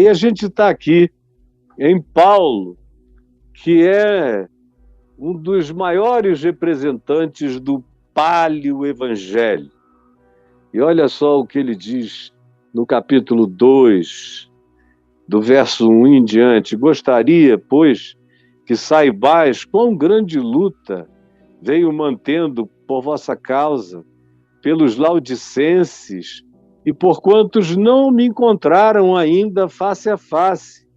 E a gente está aqui em Paulo, que é um dos maiores representantes do paleo-evangelho. E olha só o que ele diz no capítulo 2, do verso 1 em diante. Gostaria, pois, que saibais quão grande luta venho mantendo por vossa causa, pelos laudicenses e por quantos não me encontraram ainda face a face.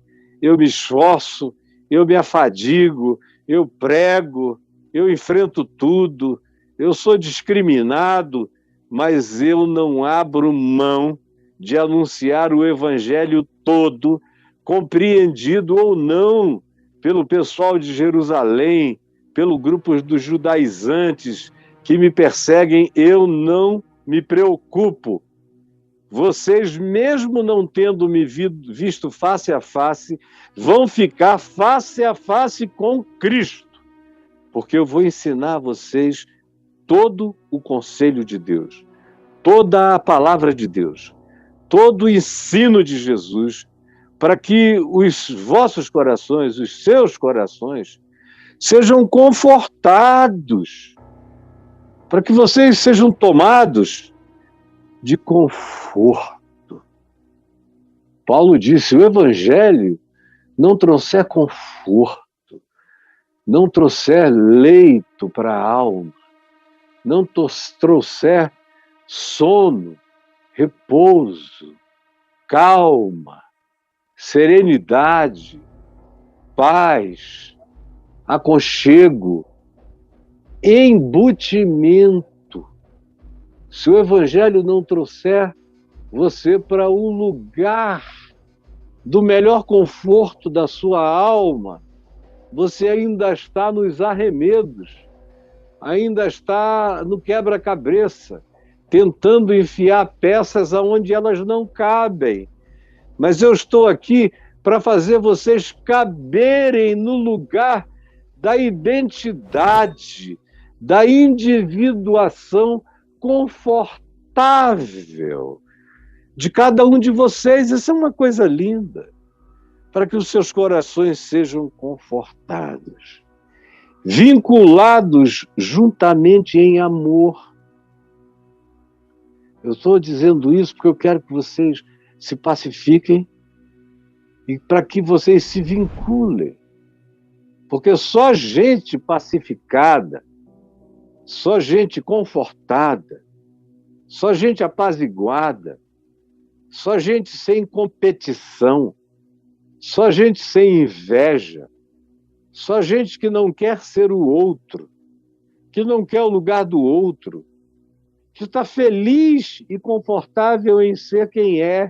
Eu me esforço, eu me afadigo, eu prego, eu enfrento tudo, eu sou discriminado, mas eu não abro mão de anunciar o evangelho todo, compreendido ou não pelo pessoal de Jerusalém, pelo grupo dos judaizantes que me perseguem. Eu não me preocupo. Vocês, mesmo não tendo me visto face a face, vão ficar face a face com Cristo, porque eu vou ensinar a vocês todo o conselho de Deus, toda a palavra de Deus, todo o ensino de Jesus, para que os vossos corações, os seus corações, sejam confortados, para que vocês sejam tomados de conforto. Paulo disse: o evangelho não trouxer conforto, não trouxer leito para a alma, não trouxer sono, repouso, calma, serenidade, paz, aconchego, embutimento. Se o evangelho não trouxer você para o lugar do melhor conforto da sua alma, você ainda está nos arremedos, ainda está no quebra-cabeça, tentando enfiar peças aonde elas não cabem. Mas eu estou aqui para fazer vocês caberem no lugar da identidade, da individuação confortável de cada um de vocês. Isso é uma coisa linda, para que os seus corações sejam confortados, vinculados juntamente em amor. Eu estou dizendo isso porque eu quero que vocês se pacifiquem e para que vocês se vinculem, porque só gente pacificada, só gente confortada, só gente apaziguada, só gente sem competição, só gente sem inveja, só gente que não quer ser o outro, que não quer o lugar do outro, que está feliz e confortável em ser quem é,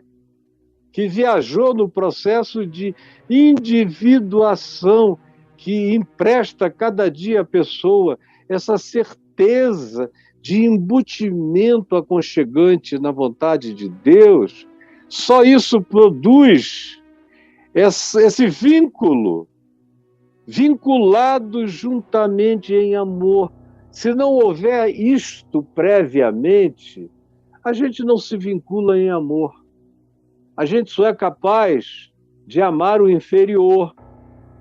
que viajou no processo de individuação que empresta cada dia à pessoa essa certeza de embutimento aconchegante na vontade de Deus. Só isso produz esse vínculo, vinculado juntamente em amor. Se não houver isto previamente, a gente não se vincula em amor. A gente só é capaz de amar o inferior,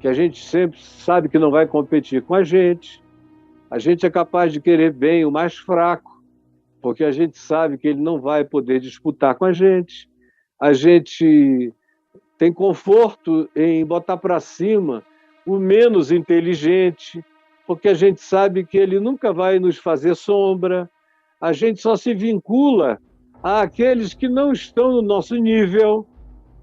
que a gente sempre sabe que não vai competir com a gente. A gente é capaz de querer bem o mais fraco, porque a gente sabe que ele não vai poder disputar com a gente. A gente tem conforto em botar para cima o menos inteligente, porque a gente sabe que ele nunca vai nos fazer sombra. A gente só se vincula àqueles que não estão no nosso nível,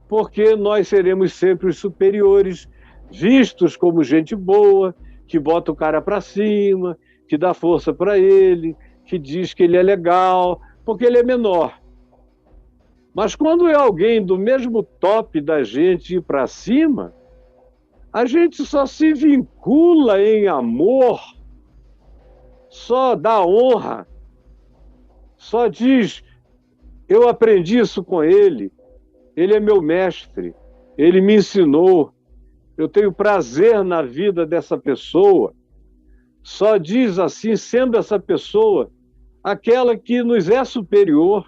porque nós seremos sempre os superiores, vistos como gente boa, que bota o cara para cima, que dá força para ele, que diz que ele é legal, porque ele é menor. Mas quando é alguém do mesmo top da gente ir para cima, a gente só se vincula em amor, só dá honra, só diz: eu aprendi isso com ele, ele é meu mestre, ele me ensinou, eu tenho prazer na vida dessa pessoa. Só diz assim, sendo essa pessoa aquela que nos é superior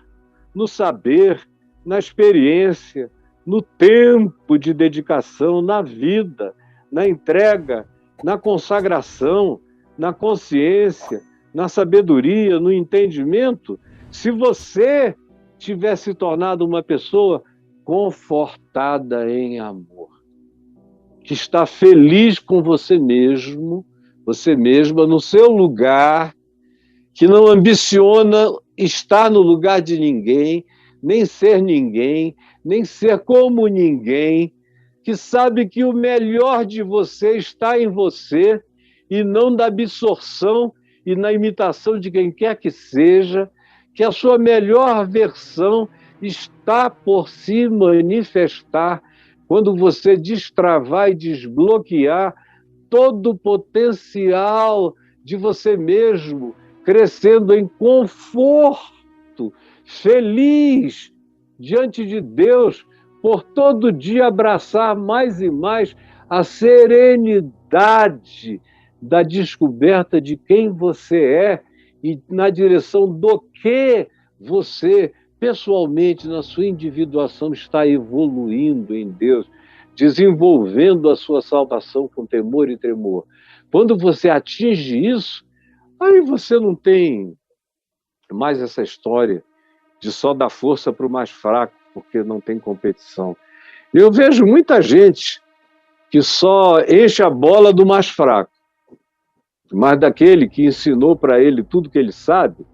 no saber, na experiência, no tempo de dedicação, na vida, na entrega, na consagração, na consciência, na sabedoria, no entendimento, se você tiver se tornado uma pessoa confortada em amor, que está feliz com você mesmo, você mesma, no seu lugar, que não ambiciona estar no lugar de ninguém, nem ser como ninguém, que sabe que o melhor de você está em você e não na absorção e na imitação de quem quer que seja, que a sua melhor versão está por se manifestar quando você destravar e desbloquear todo o potencial de você mesmo, crescendo em conforto, feliz diante de Deus, por todo dia abraçar mais e mais a serenidade da descoberta de quem você é e na direção do que você, pessoalmente, na sua individuação, está evoluindo em Deus, desenvolvendo a sua salvação com temor e tremor. Quando você atinge isso, aí você não tem mais essa história de só dar força para o mais fraco, porque não tem competição. Eu vejo muita gente que só enche a bola do mais fraco, mas daquele que ensinou para ele tudo que ele sabe,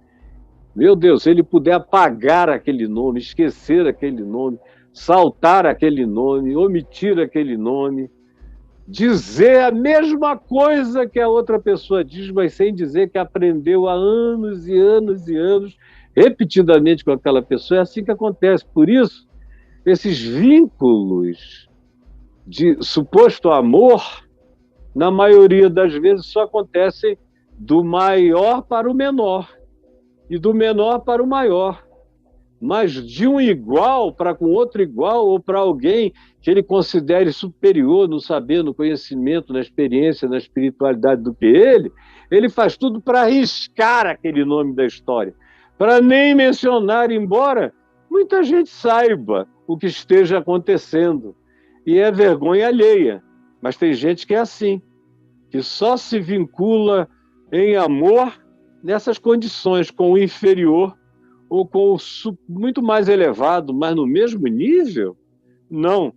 meu Deus, se ele puder apagar aquele nome, esquecer aquele nome, saltar aquele nome, omitir aquele nome, dizer a mesma coisa que a outra pessoa diz, mas sem dizer que aprendeu há anos e anos e anos, repetidamente com aquela pessoa, é assim que acontece. Por isso, esses vínculos de suposto amor, na maioria das vezes, só acontecem do maior para o menor e do menor para o maior. Mas de um igual para com outro igual, ou para alguém que ele considere superior no saber, no conhecimento, na experiência, na espiritualidade do que ele faz tudo para arriscar aquele nome da história, para nem mencionar, embora muita gente saiba o que esteja acontecendo. E é vergonha alheia. Mas tem gente que é assim, que só se vincula em amor nessas condições, com o inferior ou com o muito mais elevado, mas no mesmo nível? Não.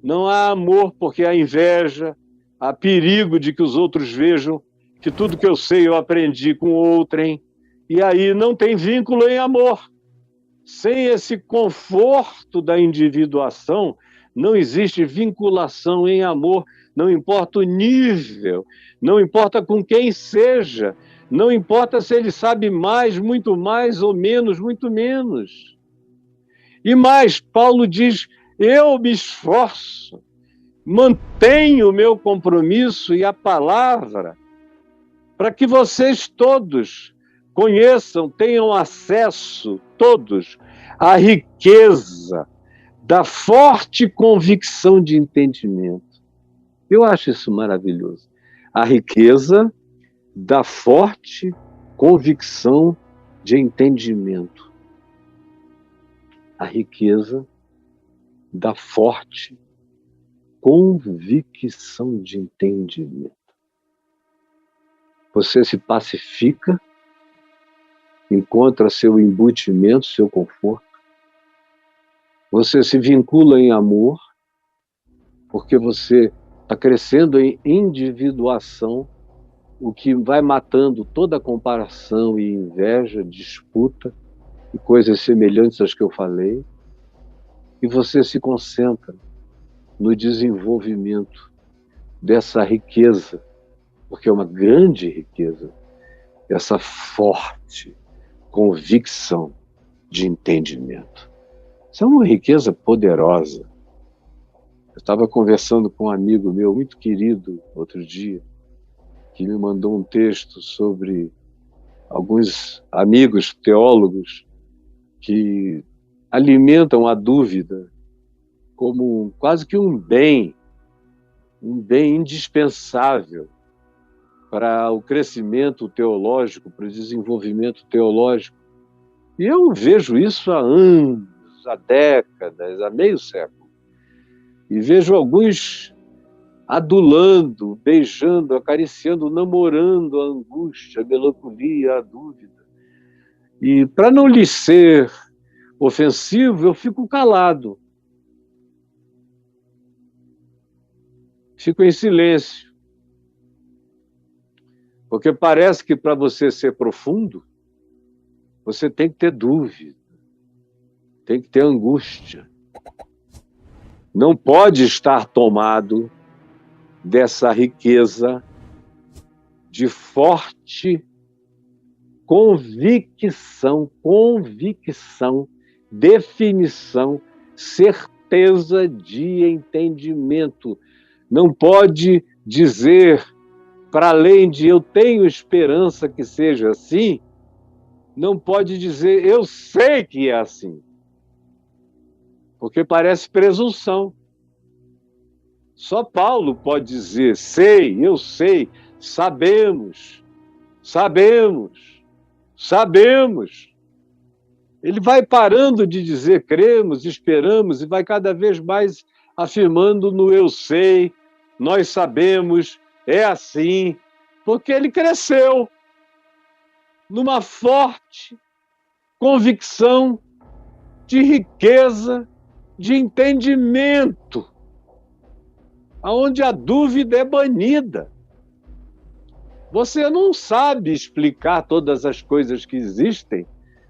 Não há amor, porque há inveja, há perigo de que os outros vejam que tudo que eu sei eu aprendi com outrem, e aí não tem vínculo em amor. Sem esse conforto da individuação, não existe vinculação em amor, não importa o nível, não importa com quem seja, não importa se ele sabe mais, muito mais, ou menos, muito menos. E mais, Paulo diz, eu me esforço, mantenho o meu compromisso e a palavra, para que vocês todos conheçam, tenham acesso, todos, à riqueza da forte convicção de entendimento. Eu acho isso maravilhoso. A riqueza da forte convicção de entendimento. A riqueza da forte convicção de entendimento. Você se pacifica, encontra seu embutimento, seu conforto. Você se vincula em amor, porque você está crescendo em individuação, o que vai matando toda comparação e inveja, disputa e coisas semelhantes às que eu falei. E você se concentra no desenvolvimento dessa riqueza, porque é uma grande riqueza, essa forte convicção de entendimento. Isso é uma riqueza poderosa. Eu estava conversando com um amigo meu muito querido outro dia, que me mandou um texto sobre alguns amigos teólogos que alimentam a dúvida como quase que um bem indispensável para o crescimento teológico, para o desenvolvimento teológico. E eu vejo isso há anos, há décadas, há meio século. E vejo alguns adulando, beijando, acariciando, namorando a angústia, a melancolia, a dúvida. E para não lhe ser ofensivo, eu fico calado. Fico em silêncio. Porque parece que para você ser profundo, você tem que ter dúvida, tem que ter angústia. Não pode estar tomado dessa riqueza de forte convicção, definição, certeza de entendimento. Não pode dizer, para além de eu tenho esperança que seja assim, não pode dizer eu sei que é assim. Porque parece presunção. Só Paulo pode dizer, sei, eu sei, sabemos. Ele vai parando de dizer cremos, esperamos, e vai cada vez mais afirmando no eu sei, nós sabemos, é assim, porque ele cresceu numa forte convicção de riqueza, de entendimento, onde a dúvida é banida. Você não sabe explicar todas as coisas que existem,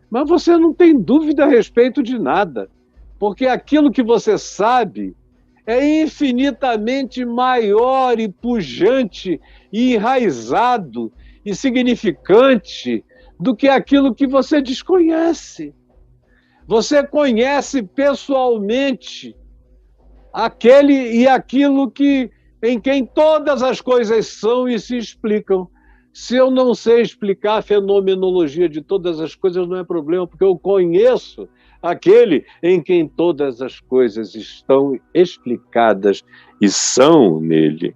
mas você não tem dúvida a respeito de nada, porque aquilo que você sabe é infinitamente maior e pujante e enraizado e significante do que aquilo que você desconhece. Você conhece pessoalmente aquele e aquilo em quem todas as coisas são e se explicam. Se eu não sei explicar a fenomenologia de todas as coisas, não é problema, porque eu conheço aquele em quem todas as coisas estão explicadas e são nele.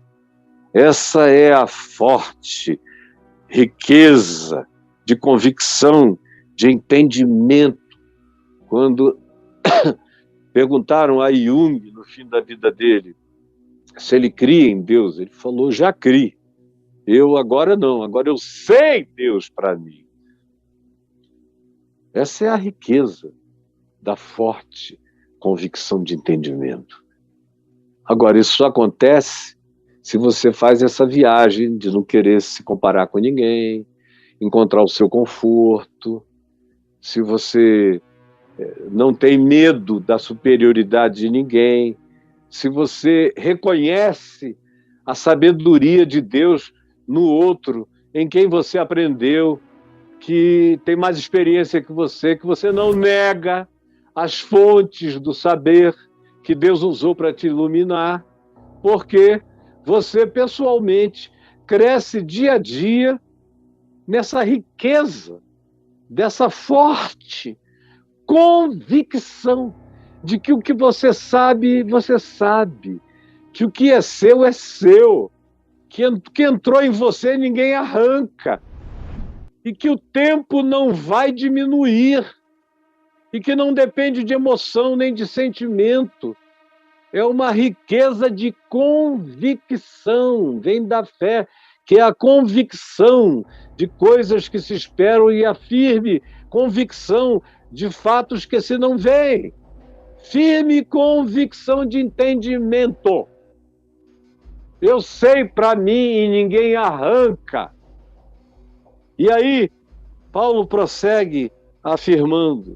Essa é a forte riqueza de convicção, de entendimento. Quando perguntaram a Jung, no fim da vida dele, se ele cria em Deus, ele falou, já crie. Eu agora não, agora eu sei Deus para mim. Essa é a riqueza da forte convicção de entendimento. Agora, isso só acontece se você faz essa viagem de não querer se comparar com ninguém, encontrar o seu conforto, se você não tem medo da superioridade de ninguém, se você reconhece a sabedoria de Deus no outro, em quem você aprendeu, que tem mais experiência que você não nega as fontes do saber que Deus usou para te iluminar, porque você pessoalmente cresce dia a dia nessa riqueza, dessa forte convicção de que o que você sabe, que o que é seu, que entrou em você ninguém arranca, e que o tempo não vai diminuir, e que não depende de emoção nem de sentimento. É uma riqueza de convicção, vem da fé, que é a convicção de coisas que se esperam e a firme convicção de fatos que se não veem. Firme convicção de entendimento. Eu sei para mim e ninguém arranca. E aí, Paulo prossegue afirmando,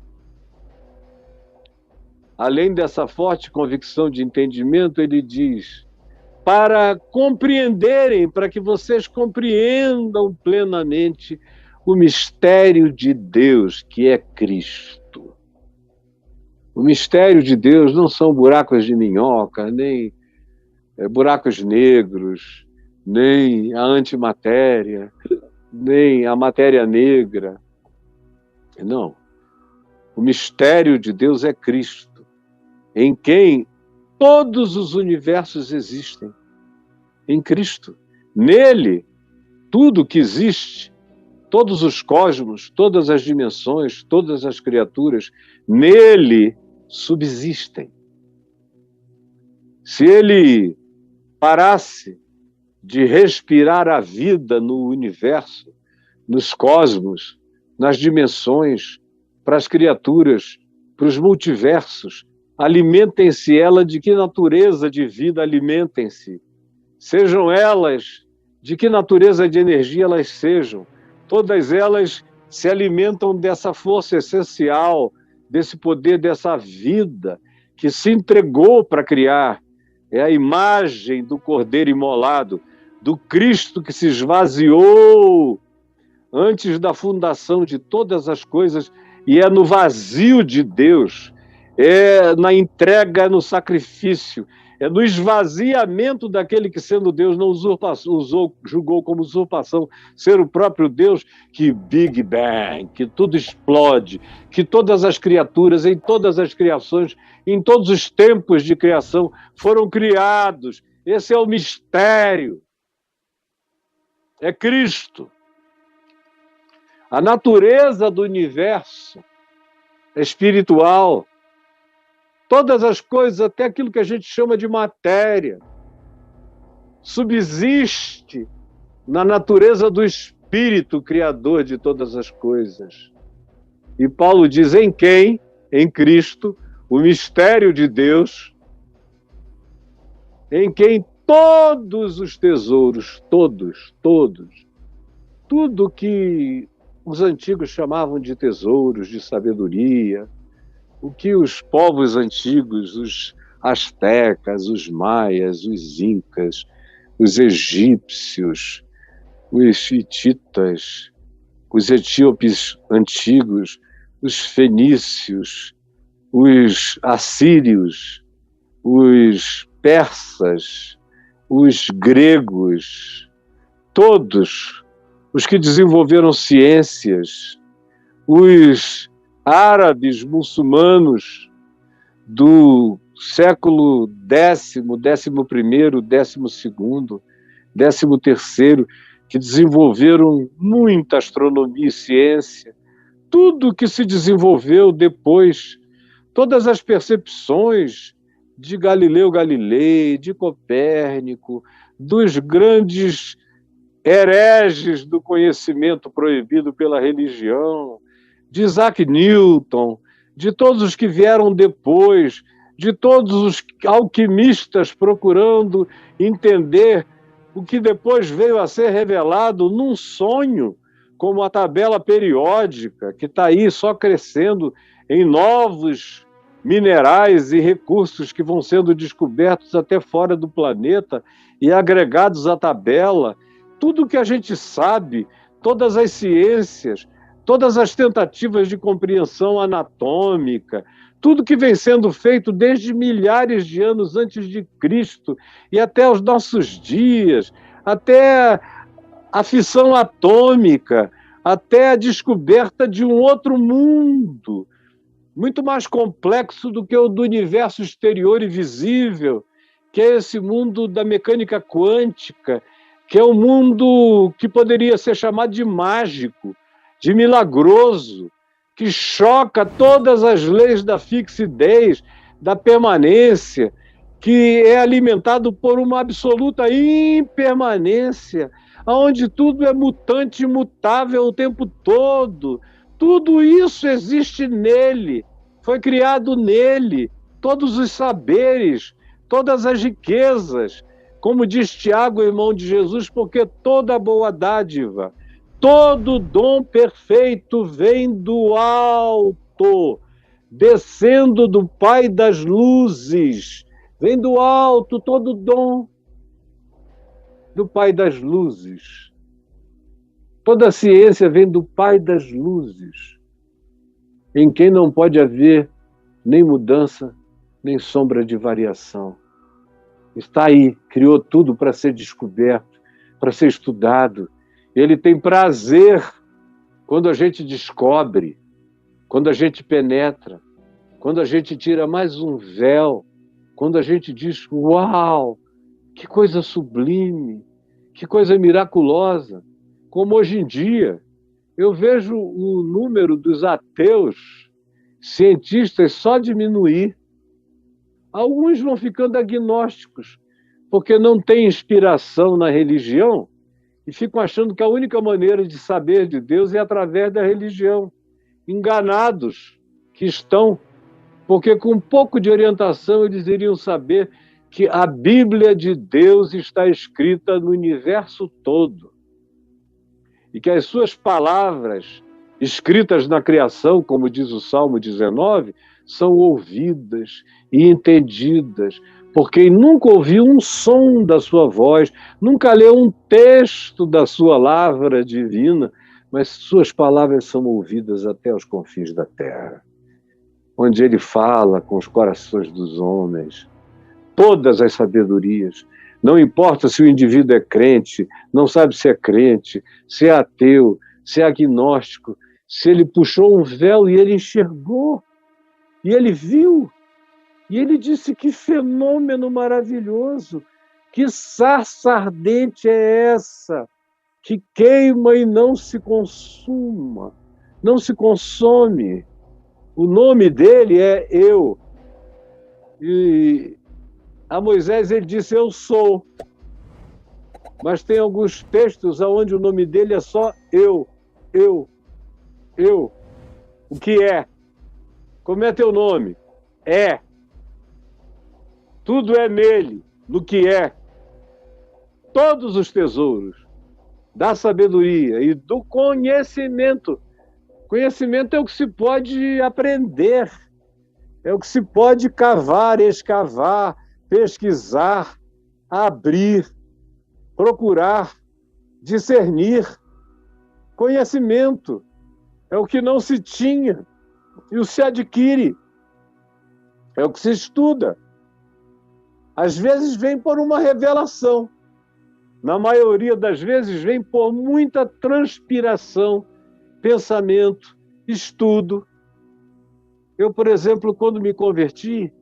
além dessa forte convicção de entendimento, ele diz, para compreenderem, para que vocês compreendam plenamente o mistério de Deus, que é Cristo. O mistério de Deus não são buracos de minhoca, nem buracos negros, nem a antimatéria, nem a matéria negra. Não. O mistério de Deus é Cristo, em quem todos os universos existem. Em Cristo. Nele, tudo que existe, todos os cosmos, todas as dimensões, todas as criaturas, nele subsistem. Se ele parasse de respirar a vida no universo, nos cosmos, nas dimensões, para as criaturas, para os multiversos, alimentem-se elas de que natureza de vida alimentem-se. Sejam elas de que natureza de energia elas sejam. Todas elas se alimentam dessa força essencial, desse poder, dessa vida que se entregou para criar. É a imagem do Cordeiro imolado, do Cristo que se esvaziou antes da fundação de todas as coisas, e é no vazio de Deus, é na entrega, no sacrifício, é no esvaziamento daquele que, sendo Deus, não julgou como usurpação ser o próprio Deus, que Big Bang, que tudo explode, que todas as criaturas, em todas as criações, em todos os tempos de criação, foram criados. Esse é o mistério. É Cristo. A natureza do universo é espiritual. Todas as coisas, até aquilo que a gente chama de matéria, subsiste na natureza do Espírito Criador de todas as coisas. E Paulo diz: em quem? Em Cristo, o mistério de Deus, em quem todos os tesouros, todos, tudo que os antigos chamavam de tesouros, de sabedoria, o que os povos antigos, os astecas, os maias, os incas, os egípcios, os hititas, os etíopes antigos, os fenícios, os assírios, os persas, os gregos, todos os que desenvolveram ciências, os árabes muçulmanos do século X, XI, XII, XIII, que desenvolveram muita astronomia e ciência, tudo que se desenvolveu depois, todas as percepções de Galileu Galilei, de Copérnico, dos grandes hereges do conhecimento proibido pela religião, de Isaac Newton, de todos os que vieram depois, de todos os alquimistas procurando entender o que depois veio a ser revelado num sonho, como a tabela periódica, que está aí só crescendo em novos minerais e recursos que vão sendo descobertos até fora do planeta e agregados à tabela. Tudo que a gente sabe, todas as ciências, todas as tentativas de compreensão anatômica, tudo que vem sendo feito desde milhares de anos antes de Cristo e até os nossos dias, até a fissão atômica, até a descoberta de um outro mundo, muito mais complexo do que o do universo exterior e visível, que é esse mundo da mecânica quântica, que é um mundo que poderia ser chamado de mágico, de milagroso, que choca todas as leis da fixidez, da permanência, que é alimentado por uma absoluta impermanência, onde tudo é mutante e mutável o tempo todo. Tudo isso existe nele, foi criado nele, todos os saberes, todas as riquezas, como diz Tiago, irmão de Jesus, porque toda boa dádiva, todo dom perfeito vem do alto, descendo do Pai das luzes. Vem do alto todo dom do Pai das luzes. Toda a ciência vem do Pai das luzes, em quem não pode haver nem mudança, nem sombra de variação. Está aí, criou tudo para ser descoberto, para ser estudado. Ele tem prazer quando a gente descobre, quando a gente penetra, quando a gente tira mais um véu, quando a gente diz: uau, que coisa sublime, que coisa miraculosa. Como hoje em dia, eu vejo o número dos ateus cientistas só diminuir. Alguns vão ficando agnósticos, porque não tem inspiração na religião e ficam achando que a única maneira de saber de Deus é através da religião. Enganados que estão, porque com um pouco de orientação eles iriam saber que a Bíblia de Deus está escrita no universo todo e que as suas palavras escritas na criação, como diz o Salmo 19, são ouvidas e entendidas por quem nunca ouviu um som da sua voz, nunca leu um texto da sua lavra divina, mas suas palavras são ouvidas até aos confins da terra, onde ele fala com os corações dos homens, todas as sabedorias. Não importa se o indivíduo é crente, não sabe se é crente, se é ateu, se é agnóstico, se ele puxou um véu e ele enxergou, e ele viu, e ele disse: que fenômeno maravilhoso, que sarça ardente é essa, que queima e não se consuma, não se consome. O nome dele é Eu. E a Moisés ele disse: eu sou. Mas tem alguns textos onde o nome dele é só Eu. O que é? Como é teu nome? É. Tudo é nele, no que é. Todos os tesouros da sabedoria e do conhecimento. Conhecimento é o que se pode aprender, é o que se pode cavar, escavar, pesquisar, abrir, procurar, discernir. Conhecimento é o que não se tinha e o se adquire, é o que se estuda. Às vezes vem por uma revelação, na maioria das vezes vem por muita transpiração, pensamento, estudo. Eu, por exemplo, quando me converti,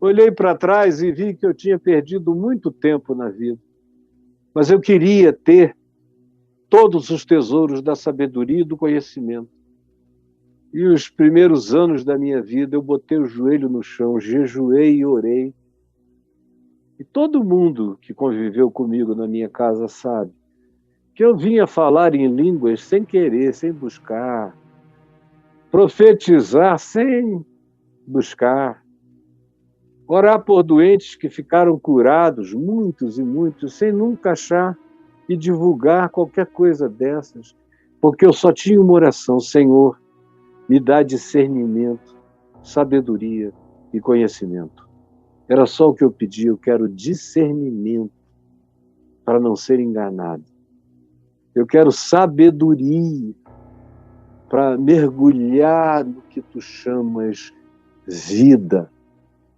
olhei para trás e vi que eu tinha perdido muito tempo na vida. Mas eu queria ter todos os tesouros da sabedoria e do conhecimento. E os primeiros anos da minha vida, eu botei o joelho no chão, jejuei e orei. E todo mundo que conviveu comigo na minha casa sabe que eu vinha falar em línguas sem querer, sem buscar, profetizar sem buscar, orar por doentes que ficaram curados, muitos e muitos, sem nunca achar e divulgar qualquer coisa dessas, porque eu só tinha uma oração: Senhor, me dá discernimento, sabedoria e conhecimento. Era só o que eu pedia. Eu quero discernimento para não ser enganado. Eu quero sabedoria para mergulhar no que tu chamas vida,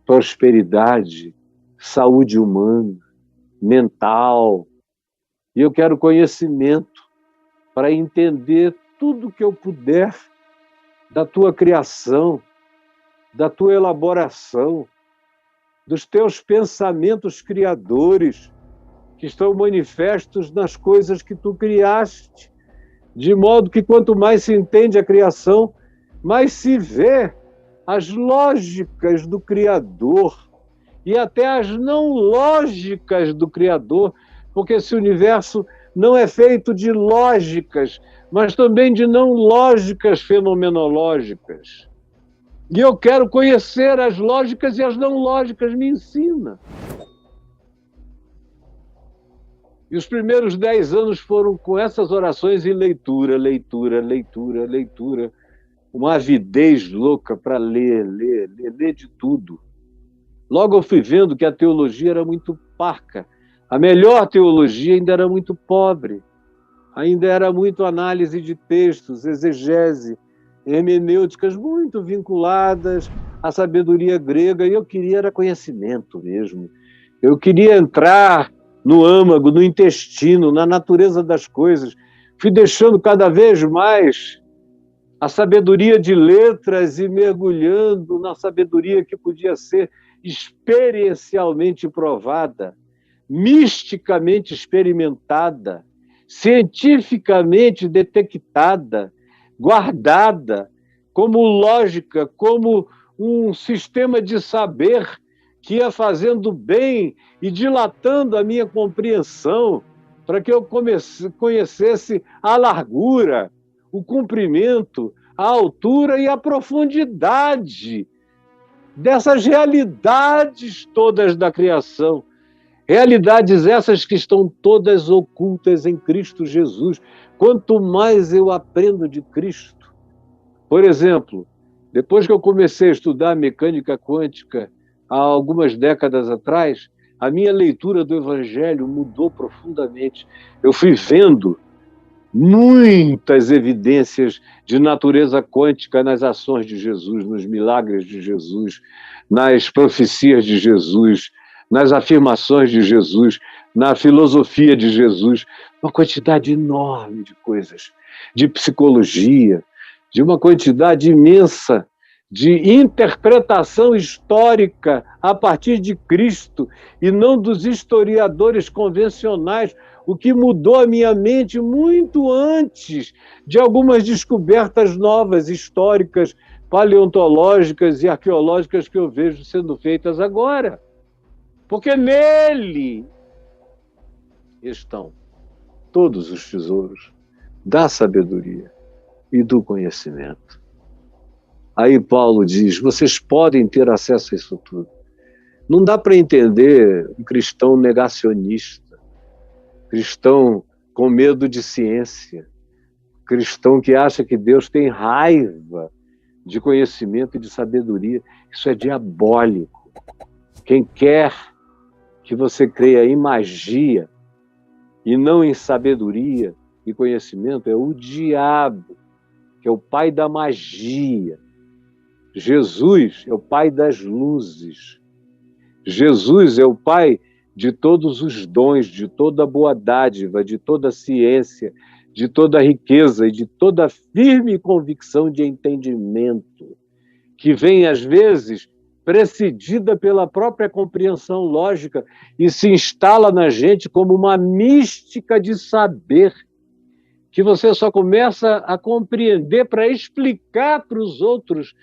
prosperidade, saúde humana, mental. E eu quero conhecimento para entender tudo que eu puder da tua criação, da tua elaboração, dos teus pensamentos criadores, que estão manifestos nas coisas que tu criaste, de modo que quanto mais se entende a criação, mais se vê as lógicas do Criador e até as não lógicas do Criador, porque esse universo não é feito de lógicas, mas também de não lógicas fenomenológicas. E eu quero conhecer as lógicas e as não lógicas, me ensina. E os primeiros 10 anos foram com essas orações e leitura, uma avidez louca para ler de tudo. Logo eu fui vendo que a teologia era muito parca. A melhor teologia ainda era muito pobre. Ainda era muito análise de textos, exegese, hermenêuticas muito vinculadas à sabedoria grega, e eu queria era conhecimento mesmo. Eu queria entrar no âmago, no intestino, na natureza das coisas. Fui deixando cada vez mais a sabedoria de letras e mergulhando na sabedoria que podia ser experiencialmente provada, misticamente experimentada, cientificamente detectada, guardada, como lógica, como um sistema de saber que ia fazendo bem e dilatando a minha compreensão, para que eu conhecesse a largura, o comprimento, a altura e a profundidade dessas realidades todas da criação. Realidades essas que estão todas ocultas em Cristo Jesus. Quanto mais eu aprendo de Cristo. Por exemplo, depois que eu comecei a estudar mecânica quântica há algumas décadas atrás, a minha leitura do Evangelho mudou profundamente. Eu fui vendo muitas evidências de natureza quântica nas ações de Jesus, nos milagres de Jesus, nas profecias de Jesus, nas afirmações de Jesus, na filosofia de Jesus, uma quantidade enorme de coisas, de psicologia, de uma quantidade imensa de interpretação histórica a partir de Cristo e não dos historiadores convencionais, o que mudou a minha mente muito antes de algumas descobertas novas, históricas, paleontológicas e arqueológicas que eu vejo sendo feitas agora. Porque nele estão todos os tesouros da sabedoria e do conhecimento. Aí Paulo diz, vocês podem ter acesso a isso tudo. Não dá para entender um cristão negacionista, cristão com medo de ciência, cristão que acha que Deus tem raiva de conhecimento e de sabedoria. Isso é diabólico. Quem quer que você creia em magia e não em sabedoria e conhecimento é o diabo, que é o pai da magia. Jesus é o pai das luzes. Jesus é o pai de todos os dons, de toda a boa dádiva, de toda a ciência, de toda a riqueza e de toda a firme convicção de entendimento, que vem, às vezes, precedida pela própria compreensão lógica e se instala na gente como uma mística de saber, que você só começa a compreender para explicar para os outros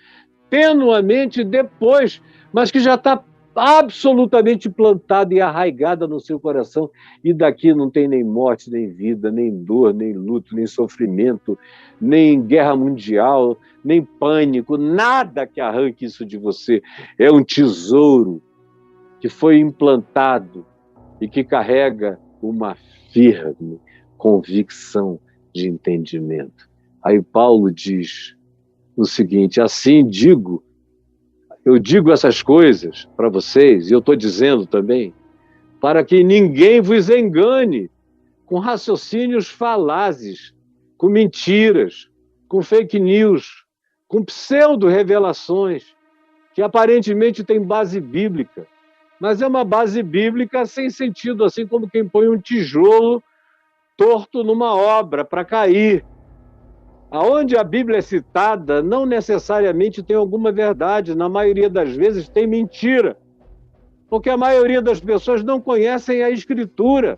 tenuamente depois, mas que já está absolutamente plantada e arraigada no seu coração, e daqui não tem nem morte, nem vida, nem dor, nem luto, nem sofrimento, nem guerra mundial, nem pânico, nada que arranque isso de você. É um tesouro que foi implantado e que carrega uma firme convicção de entendimento. Aí Paulo diz o seguinte, assim eu digo essas coisas para vocês, e eu estou dizendo também, para que ninguém vos engane com raciocínios falazes, com mentiras, com fake news, com pseudo-revelações, que aparentemente têm base bíblica, mas é uma base bíblica sem sentido, assim como quem põe um tijolo torto numa obra para cair. Aonde a Bíblia é citada, não necessariamente tem alguma verdade, na maioria das vezes tem mentira, porque a maioria das pessoas não conhecem a Escritura,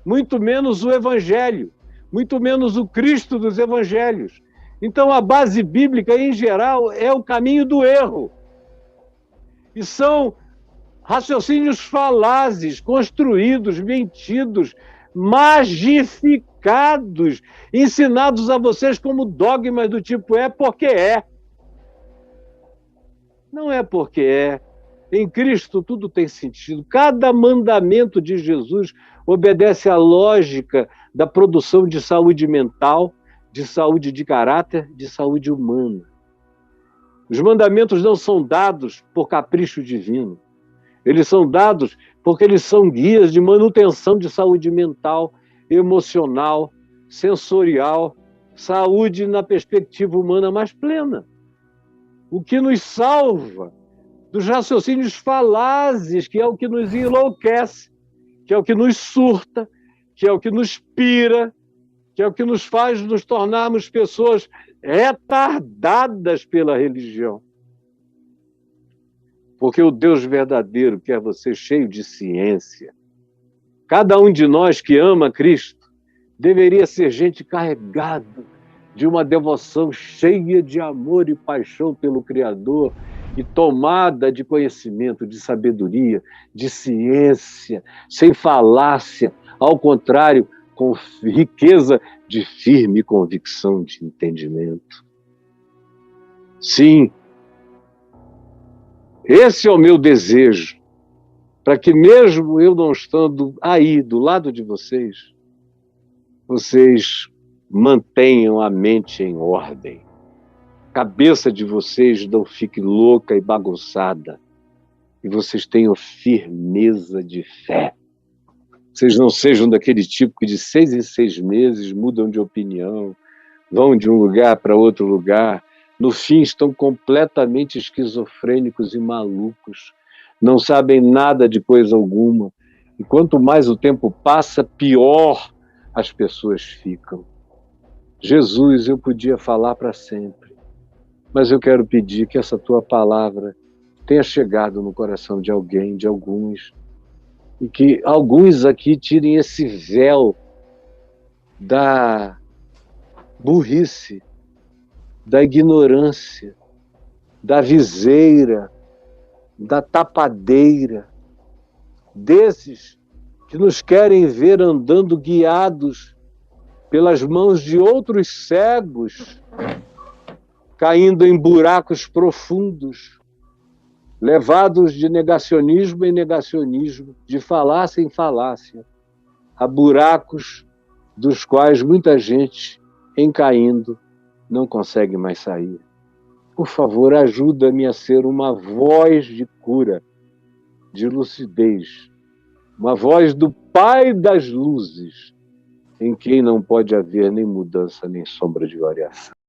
muito menos o Evangelho, muito menos o Cristo dos Evangelhos. Então a base bíblica, em geral, é o caminho do erro. E são raciocínios falazes, construídos, mentidos, magificados, ensinados a vocês como dogmas do tipo é porque é. Não é porque é. Em Cristo tudo tem sentido. Cada mandamento de Jesus obedece à lógica da produção de saúde mental, de saúde de caráter, de saúde humana. Os mandamentos não são dados por capricho divino. Eles são dados porque eles são guias de manutenção de saúde mental, emocional, sensorial, saúde na perspectiva humana mais plena. O que nos salva dos raciocínios falazes, que é o que nos enlouquece, que é o que nos surta, que é o que nos pira, que é o que nos faz nos tornarmos pessoas retardadas pela religião. Porque o Deus verdadeiro quer você cheio de ciência. Cada um de nós que ama Cristo deveria ser gente carregada de uma devoção cheia de amor e paixão pelo Criador e tomada de conhecimento, de sabedoria, de ciência, sem falácia, ao contrário, com riqueza de firme convicção de entendimento. Sim, esse é o meu desejo, para que mesmo eu não estando aí, do lado de vocês, vocês mantenham a mente em ordem. A cabeça de vocês não fique louca e bagunçada. E vocês tenham firmeza de fé. Vocês não sejam daquele tipo que de 6 em 6 meses mudam de opinião, vão de um lugar para outro lugar, no fim estão completamente esquizofrênicos e malucos, não sabem nada de coisa alguma. E quanto mais o tempo passa, pior as pessoas ficam. Jesus, eu podia falar para sempre, mas eu quero pedir que essa tua palavra tenha chegado no coração de alguém, de alguns, e que alguns aqui tirem esse véu da burrice, da ignorância, da viseira, da tapadeira, desses que nos querem ver andando guiados pelas mãos de outros cegos, caindo em buracos profundos, levados de negacionismo em negacionismo, de falácia em falácia, a buracos dos quais muita gente, em caindo, não consegue mais sair. Por favor, ajuda-me a ser uma voz de cura, de lucidez, uma voz do Pai das luzes, em quem não pode haver nem mudança, nem sombra de variação.